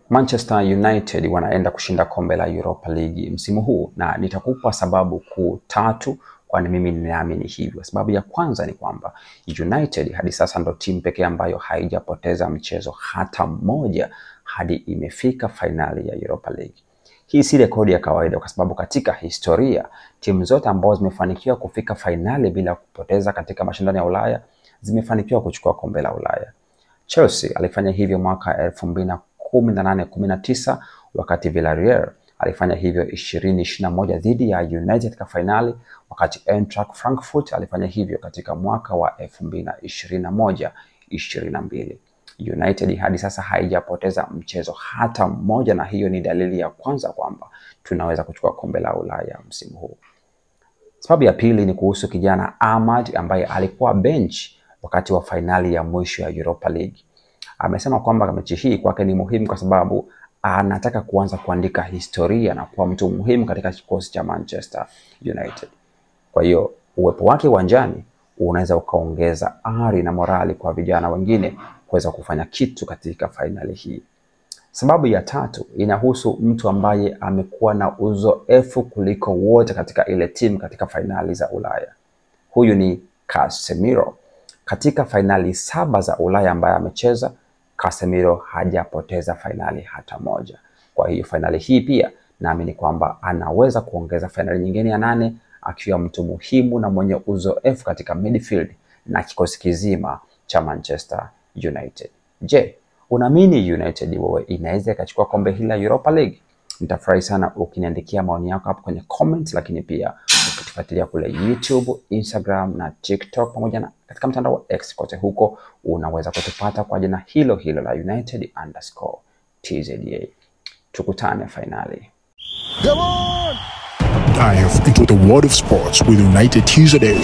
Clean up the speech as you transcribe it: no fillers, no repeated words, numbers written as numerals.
Manchester United wanaenda kushinda kombe la Europa League msimu huu, na nitakupa sababu kuu tatu kwani mimi ninaamini hivyo. Sababu ya kwanza ni kwamba United hadi sasa ndo timu pekee ambayo haijapoteza mchezo hata mmoja hadi imefika finali ya Europa League. Hii si rekodi ya kawaida kwa sababu katika historia timu zote ambazo zimefanikiwa kufika finali bila kupoteza katika mashindano ya Ulaya zimefanikiwa kuchukua kombe la Ulaya. Chelsea alifanya hivyo mwaka 2018-19 wakati Villarreal alifanya hivyo 2021 dhidi ya United katika finali, wakati Eintracht Frankfurt alifanya hivyo katika mwaka wa 2021-22. United hadi sasa haijapoteza mchezo hata mmoja, na hiyo ni dalili ya kwanza kwamba tunaweza kuchukua kombe la Ulaya msimu huu. Sababu ya pili ni kuhusu kijana Ahmad ambaye alikuwa bench wakati wa finali ya mwisho ya Europa League. Amesema kwamba mechi hii kwake ni muhimu kwa sababu anataka kuanza kuandika historia na kuwa mtu muhimu katika kikosi cha Manchester United. Kwa hiyo uwepo wake uwanjani unaweza ukaongeza ari na morali kwa vijana wengine kuweza kufanya kitu katika finali hii. Sababu ya tatu inahusu mtu ambaye amekuwa na uzoefu kuliko wote katika ile timu katika finali za Ulaya. Huyu ni Casemiro. Katika finali 7 za Ulaya ambaye amecheza, Casemiro hajapoteza finali hata moja. Kwa hiyo finali hii pia naamini kwamba anaweza kuongeza finali nyingine ya 8 akiwa mtu muhimu na mwenye uzoefu katika midfield na kikosi kizima cha Manchester United. Je, unaamini United wewe inaweza ikachukua kombe hili la Europa League? Nitafurahi sana ukiniandikia maoni yako hapo kwenye comment, lakini pia ukitufuatilia kule YouTube, Instagram na TikTok pamoja na katika mtandao wa X, kote huko unaweza kutupata kwa jina hilo hilo la United_TZA. Tukutane finali. Dive into the world of sports with United TZA.